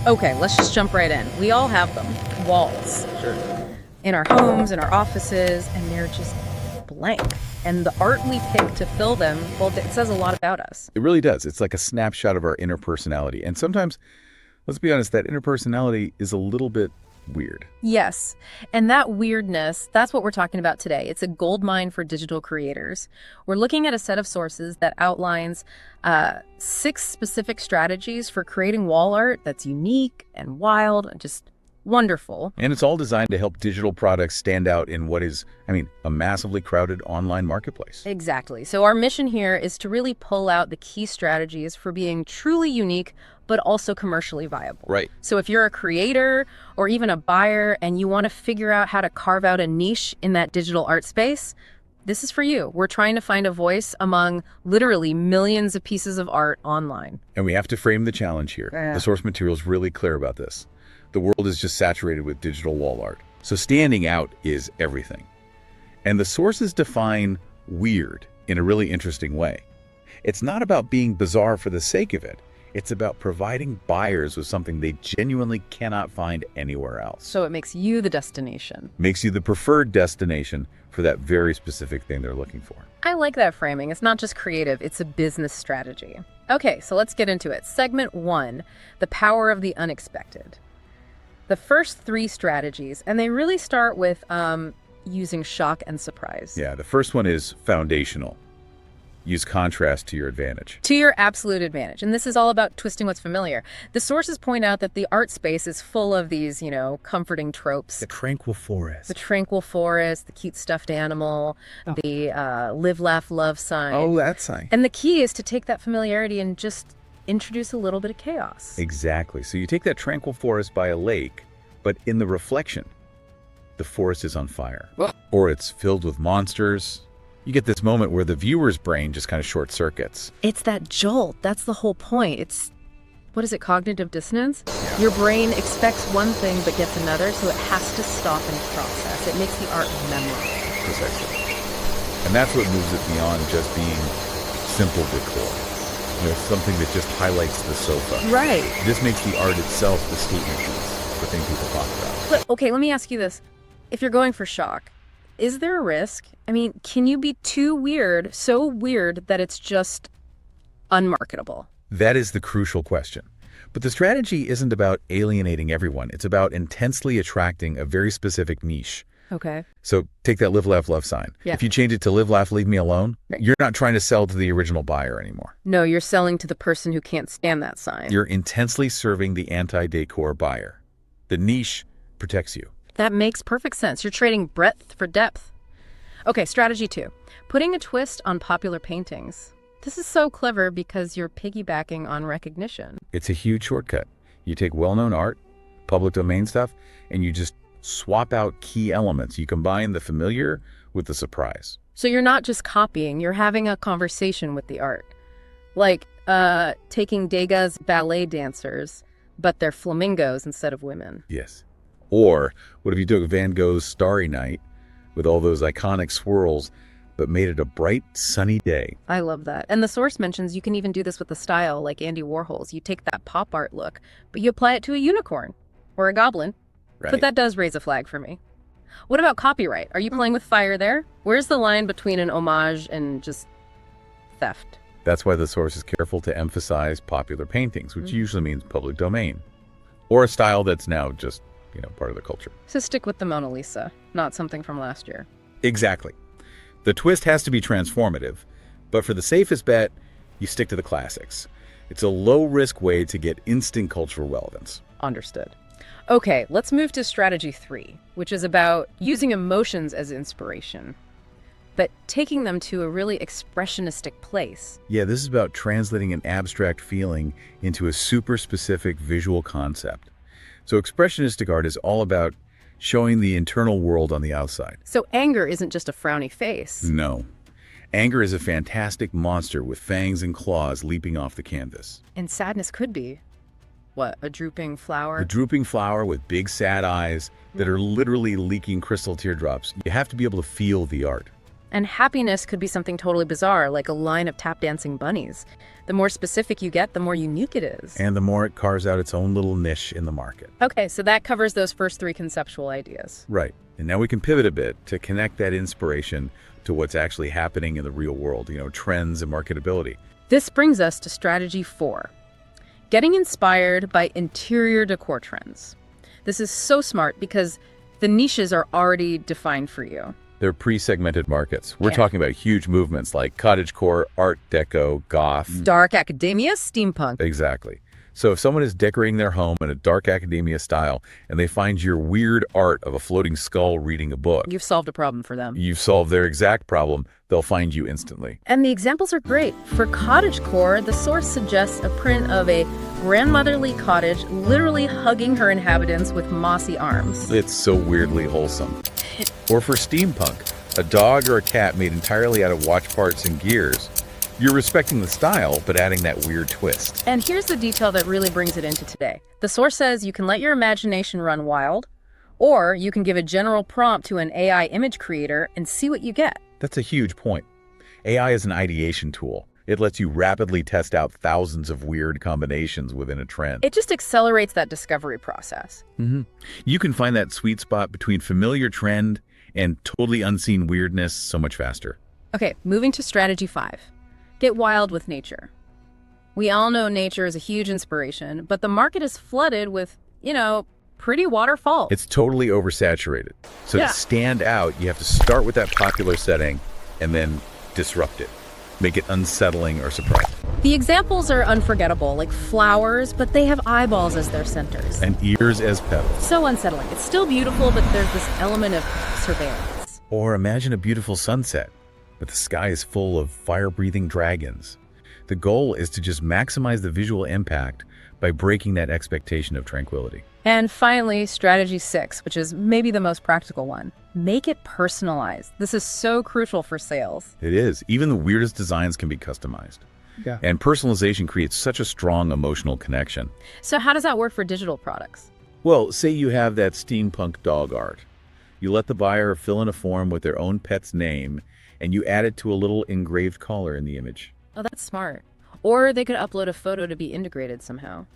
Okay, let's just jump right in. We all have them. Walls. Sure. In our homes, in our offices, and they're just blank. And the art we pick to fill them, well, it says a lot about us. It really does. It's like a snapshot of our inner personality. And sometimes, let's be honest, that inner personality is a little bit weird. Yes, and that weirdness, that's what we're talking about today. It's a goldmine for digital creators. We're looking at a set of sources that outlines 6 specific strategies for creating wall art that's unique and wild and just wonderful. And it's all designed to help digital products stand out in what is, a massively crowded online marketplace. Exactly. So our mission here is to really pull out the key strategies for being truly unique, but also commercially viable. Right. So if you're a creator or even a buyer and you want to figure out how to carve out a niche in that digital art space, this is for you. We're trying to find a voice among literally millions of pieces of art online. And we have to frame the challenge here. Yeah. The source material is really clear about this. The world is just saturated with digital wall art. So standing out is everything. And the sources define weird in a really interesting way. It's not about being bizarre for the sake of it. It's about providing buyers with something they genuinely cannot find anywhere else. So it makes you the destination. Makes you the preferred destination for that very specific thing they're looking for. I like that framing. It's not just creative, it's a business strategy. Okay, so let's get into it. Segment 1, the power of the unexpected. The first 3 strategies, and they really start with using shock and surprise. Yeah, the first one is foundational. Use contrast to your advantage. To your absolute advantage. And this is all about twisting what's familiar. The sources point out that the art space is full of these, comforting tropes. The tranquil forest. The tranquil forest, the cute stuffed animal, the live, laugh, love sign. Oh, that sign. And the key is to take that familiarity and just introduce a little bit of chaos. Exactly. So you take that tranquil forest by a lake, but in the reflection, the forest is on fire. Or it's filled with monsters. You get this moment where the viewer's brain just kind of short circuits. It's that jolt. That's the whole point. It's, what is it, cognitive dissonance? Yeah. Your brain expects one thing but gets another, so it has to stop and process. It makes the art memorable. Precisely. And that's what moves it beyond just being simple decor. Something that just highlights the sofa. Right. This makes the art itself the statement piece, the thing people talk about. But, okay, let me ask you this. If you're going for shock, is there a risk? Can you be too weird, so weird that it's just unmarketable? That is the crucial question. But the strategy isn't about alienating everyone. It's about intensely attracting a very specific niche. Okay. So take that live, laugh, love sign. Yeah. If you change it to live, laugh, leave me alone, Right. You're not trying to sell to the original buyer anymore. No, you're selling to the person who can't stand that sign. You're intensely serving the anti-decor buyer. The niche protects you. That makes perfect sense. You're trading breadth for depth. Okay, strategy 2. Putting a twist on popular paintings. This is so clever because you're piggybacking on recognition. It's a huge shortcut. You take well-known art, public domain stuff, and you just swap out key elements. You combine the familiar with the surprise. So you're not just copying, you're having a conversation with the art. Like taking Degas' ballet dancers, but they're flamingos instead of women. Yes. Or what if you took Van Gogh's Starry Night with all those iconic swirls, but made it a bright, sunny day? I love that. And the source mentions you can even do this with a style like Andy Warhol's. You take that pop art look, but you apply it to a unicorn or a goblin. Right. But that does raise a flag for me. What about copyright? Are you playing with fire there? Where's the line between an homage and just theft? That's why the source is careful to emphasize popular paintings, which usually means public domain, or a style that's now just, part of the culture. So stick with the Mona Lisa, not something from last year. Exactly. The twist has to be transformative, but for the safest bet, you stick to the classics. It's a low-risk way to get instant cultural relevance. Understood. Okay, let's move to strategy 3, which is about using emotions as inspiration, but taking them to a really expressionistic place. Yeah, this is about translating an abstract feeling into a super specific visual concept. So expressionistic art is all about showing the internal world on the outside. So anger isn't just a frowny face. No. Anger is a fantastic monster with fangs and claws leaping off the canvas. And sadness could be, what, a drooping flower? A drooping flower with big sad eyes that are literally leaking crystal teardrops. You have to be able to feel the art. And happiness could be something totally bizarre, like a line of tap dancing bunnies. The more specific you get, the more unique it is. And the more it carves out its own little niche in the market. Okay, so that covers those first three conceptual ideas. Right. And now we can pivot a bit to connect that inspiration to what's actually happening in the real world, trends and marketability. This brings us to strategy 4, getting inspired by interior decor trends. This is so smart because the niches are already defined for you. They're pre-segmented markets. We're Yeah. talking about huge movements like cottagecore, art deco, goth. Dark academia, steampunk. Exactly. So if someone is decorating their home in a dark academia style and they find your weird art of a floating skull reading a book, You've solved a problem for them. you've solved their exact problem, they'll find you instantly. And the examples are great. For cottagecore, the source suggests a print of a grandmotherly cottage literally hugging her inhabitants with mossy arms. It's so weirdly wholesome. Or for steampunk, a dog or a cat made entirely out of watch parts and gears. You're respecting the style, but adding that weird twist. And here's the detail that really brings it into today. The source says you can let your imagination run wild, or you can give a general prompt to an AI image creator and see what you get. That's a huge point. AI is an ideation tool. It lets you rapidly test out thousands of weird combinations within a trend. It just accelerates that discovery process. You can find that sweet spot between familiar trend and totally unseen weirdness so much faster. Okay, moving to strategy 5. Get wild with nature. We all know nature is a huge inspiration, but the market is flooded with, pretty waterfalls. It's totally oversaturated. So Yeah. to stand out, you have to start with that popular setting and then disrupt it. Make it unsettling or surprising. The examples are unforgettable, like flowers, but they have eyeballs as their centers. And ears as petals. So unsettling. It's still beautiful, but there's this element of surveillance. Or imagine a beautiful sunset, but the sky is full of fire-breathing dragons. The goal is to just maximize the visual impact by breaking that expectation of tranquility. And finally, strategy 6, which is maybe the most practical one. Make it personalized. This is so crucial for sales. It is. Even the weirdest designs can be customized. Yeah. And personalization creates such a strong emotional connection. So how does that work for digital products? Well, say you have that steampunk dog art. You let the buyer fill in a form with their own pet's name, and you add it to a little engraved collar in the image. Oh, that's smart. Or they could upload a photo to be integrated somehow.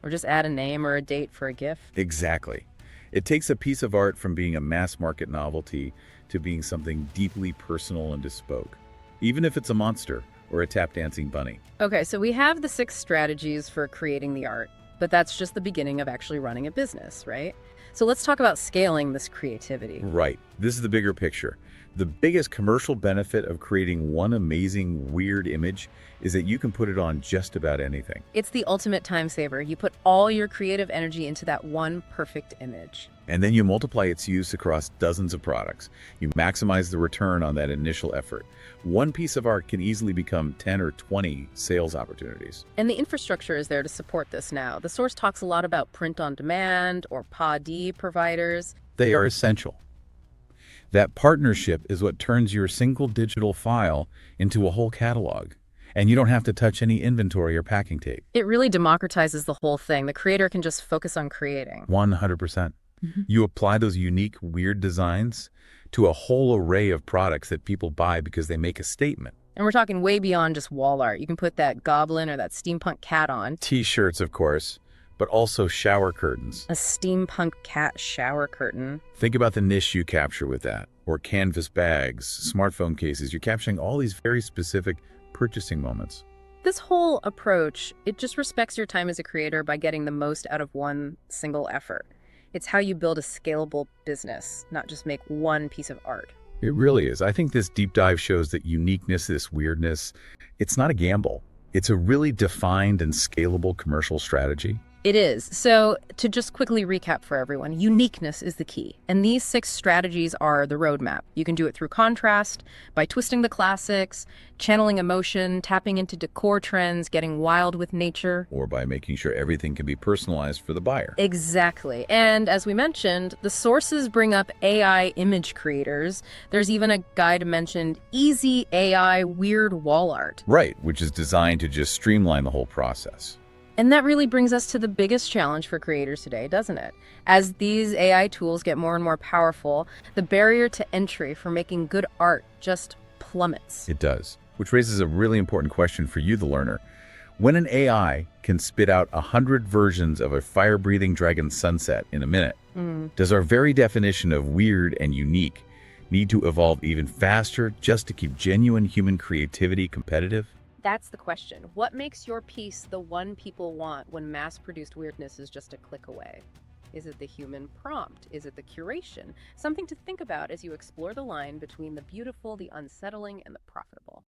Or just add a name or a date for a GIF. Exactly. It takes a piece of art from being a mass market novelty to being something deeply personal and bespoke, even if it's a monster or a tap dancing bunny. Okay, so we have the 6 strategies for creating the art, but that's just the beginning of actually running a business, right? So let's talk about scaling this creativity. Right. This is the bigger picture. The biggest commercial benefit of creating one amazing, weird image is that you can put it on just about anything. It's the ultimate time saver. You put all your creative energy into that one perfect image. And then you multiply its use across dozens of products. You maximize the return on that initial effort. One piece of art can easily become 10 or 20 sales opportunities. And the infrastructure is there to support this now. The source talks a lot about print on demand or PAD providers. They are essential. That partnership is what turns your single digital file into a whole catalog. And you don't have to touch any inventory or packing tape. It really democratizes the whole thing. The creator can just focus on creating. 100%. You apply those unique, weird designs to a whole array of products that people buy because they make a statement. And we're talking way beyond just wall art. You can put that goblin or that steampunk cat on. T-shirts, of course, but also shower curtains. A steampunk cat shower curtain. Think about the niche you capture with that. Or canvas bags, smartphone cases. You're capturing all these very specific purchasing moments. This whole approach, it just respects your time as a creator by getting the most out of one single effort. It's how you build a scalable business, not just make one piece of art. It really is. I think this deep dive shows that uniqueness, this weirdness, it's not a gamble. It's a really defined and scalable commercial strategy. It is. So to just quickly recap for everyone, uniqueness is the key. And these 6 strategies are the roadmap. You can do it through contrast, by twisting the classics, channeling emotion, tapping into decor trends, getting wild with nature. Or by making sure everything can be personalized for the buyer. Exactly. And as we mentioned, the sources bring up AI image creators. There's even a guide mentioned easy AI weird wall art. Right, which is designed to just streamline the whole process. And that really brings us to the biggest challenge for creators today, doesn't it? As these AI tools get more and more powerful, the barrier to entry for making good art just plummets. It does, which raises a really important question for you, the learner. When an AI can spit out 100 versions of a fire-breathing dragon sunset in a minute, does our very definition of weird and unique need to evolve even faster just to keep genuine human creativity competitive? That's the question. What makes your piece the one people want when mass-produced weirdness is just a click away? Is it the human prompt? Is it the curation? Something to think about as you explore the line between the beautiful, the unsettling, and the profitable.